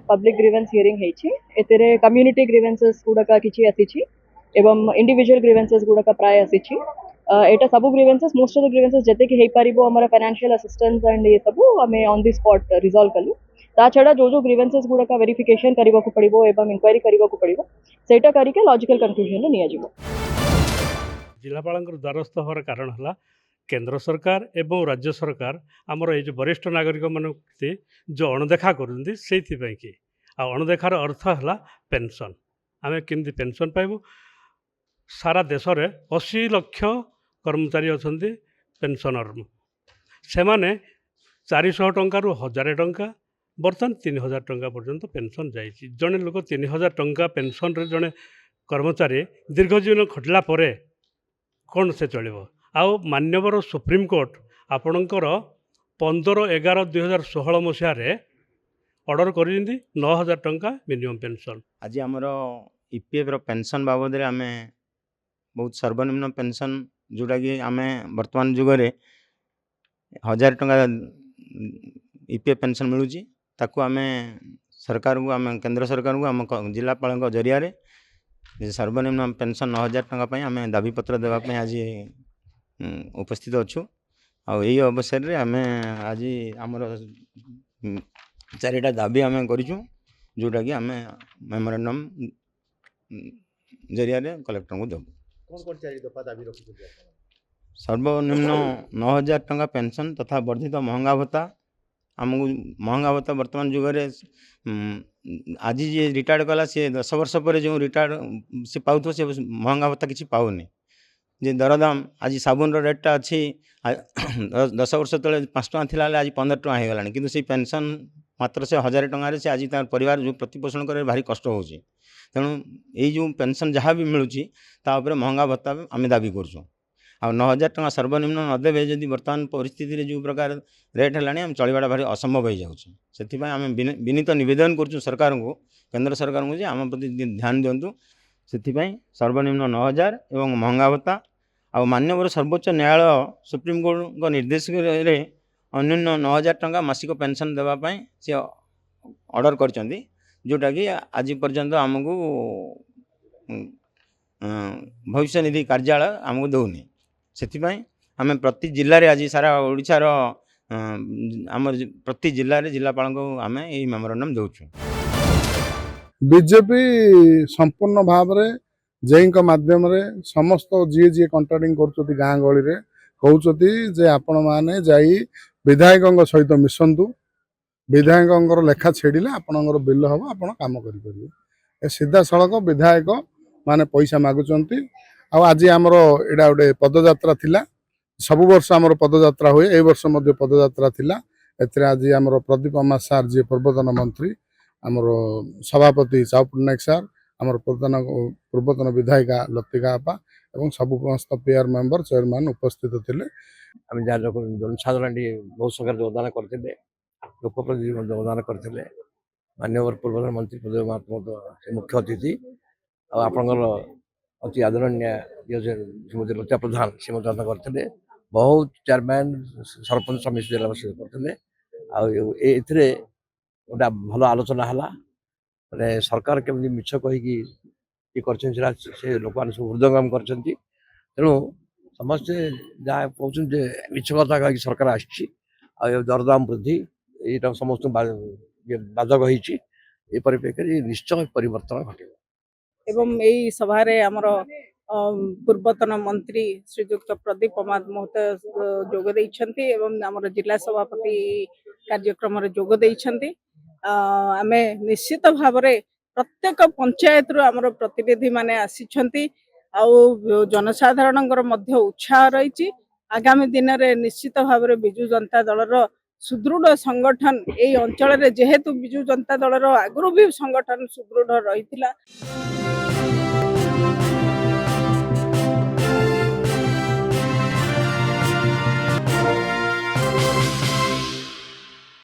Public grievance hearing हेछि एतेरे community grievances गुडका किछि आसीछि एवं इंडिविजुअल ग्रीवेंसेस गुडका प्राय आसीछि एटा सब grievances most of the grievances जते कि हेइ पारिबो हमर फाइनेंशियल असिस्टेंस एंड ये सब हमें ऑन द स्पॉट रिजॉल्व कलु ता छडा जो ग्रीवेंसेस गुडका वेरिफिकेशन करबा को पड़िबो एवं इंक्वायरी करबा को पड़िबो सेटा करिके लॉजिकल कंक्लूजन निया जिवो। जिलापाल द्वारस्थ होवार कारण है केंद्र सरकार एवं राज्य सरकार आमर ये वरिष्ठ नागरिक मान जो अणदेखा करें कि अणदेखार अर्थ है पेंशन आम केमती पेंशन पाइबू सारा देश में 80 लाख कर्मचारी अच्छा पेंशनर से मैंने 400 टंका 1000 टंका बर्तमान 3000 टंका पर्यंत पेंशन जाइए जड़े लोक 3000 टंका पेंशन रे जड़े कर्मचारी दीर्घजीवन खटिला परे कौन से चलो आउ मान्यवर सुप्रीमकोर्ट आपणकर 15/11/2016 मसीह ऑर्डर कर 9000 टंका मिनिमम पेंशन। आज आमर ईपीएफ पेंशन बाबद आम बहुत सर्वनिम्न पेंशन जोटा कि आम वर्तमान जुगरे 1000 टंका ईपीएफ पेंशन मिलूँ ताकू आम सरकार को आम केंद्र सरकार को आम जिलापाल जरिया सर्वनिम्न पेंशन 9000 टंका आम दाबी पत्र देवाई आज उपस्थित अच्छु आई अवसर रे आम आज आमर 4टा दाबी आम करूँ जोटा कि आम मेमोरेंडम जरिया कलेक्टर को देव सर्वनिम्न 9000 टंका पेंशन तथा वर्धित महंगा भत्ता आमको महंगा भत्ता वर्तमान जुगरे आज जी रिटायर्ड कला सी 10 वर्ष पर जो रिटायर्ड से पाऊ से महंगा भत्ता किसी पाऊनी जे दरदाम आज साबुन रेटा अच्छी 10 वर्ष तले 5 टଙ୍କା थिला आज 15 टଙ୍କା हो गलानी किंतु से पेंशन मात्र से 1000 टंका से आज तार परिवार जो प्रतिपोषण करे भारी कष्ट होची तेणु यही जो पेंशन जहाँ भी मिलूँ तापर महंगा भत्ता आम दाबी करूँ आ 9000 टंका सर्वनिम्न नदेवे जदि वर्तमान परिस्थिति जो प्रकार रेट है आम चलवाटा भारी असंभव हो जाए आम विनीत नवेदन करूँ सरकार को केंद्र सरकार को आम प्रति ध्यान दिंतु से सर्वनिम्न 9000 एवं महंगा भत्ता आ मान्यवर सर्वोच्च न्यायालय सुप्रीमकोर्ट निर्देश अन्यून 9000 टंका मासिक पेंशन देवाई सी ऑर्डर कर जोटा कि आज पर्यंत आमको भविष्य निधि कार्यालय आमको दौनी से आम प्रति जिले में आज सारा ओडिशार आम प्रति जिले में जिलापाल को आम यही मेमोरेंडम दौचु। बीजेपी संपूर्ण भाव में जेई माध्यम समस्त जी जी कंट्राक्टिंग कर गाँ गहली कहते जे आपण मैंने जाई विधायकों सहित मिशंतु विधायकों लेखा छेड़िले आपणकर बिल हम आप कम करें सीधा सड़क विधायक माने पैसा मागुंट आज आमर एटा गोटे पदयात्रा थिला सब वर्ष आमर पदयात्रा हुए ए वर्ष मध्य पदयात्रा थिला एथिरे आज आमर प्रदीप अमा सार जी पूर्वतन मंत्री आमर सभापति चाऊ पट्टनायक सार आमर पूर्वतन विधायिका लतिका आपा एवं समस्त पेयर मेंबर चेयरमैन उपस्थित थे आम जनसाधारण बहुत संख्यार योगदान करते लोकप्रति योगदान करते मान्यवर पूर्वतन मंत्री प्रदीप महात्मा मुख्य अतिथि आपंकर अति आदरणीय श्रीमती लता प्रधान सी मतदान करते बहुत चेयरमैन सरपंच समिति जिला करते गोटे भल आलोचना है मैंने सरकार केमती मिछ कहीकि से लोक मैंने सब हृदयंगम कर तेणु समस्ते जहाँ कहते मिछ कथा कहीं सरकार आसी दरदाम वृद्धि यहाँ समस्त बाधक हो परिप्रेक्षी निश्चय परिवर्तन घटे एवं यही सभा आमर पूर्वतन मंत्री श्रीजुक्त प्रदीप अमाद महोदय जोगद एवं आमर जिला सभापति कार्यक्रम जोगद आम निश्चित भाव प्रत्येक पंचायत रु आमर प्रतिनिधि माने आसी जनसाधारण उत्साह रही आगामी दिन में निश्चित भाव विजु जनता दल सुदृढ़ संगठन यही अंचल जेहेतु विजु जनता दल आगु भी संगठन सुदृढ़ रही।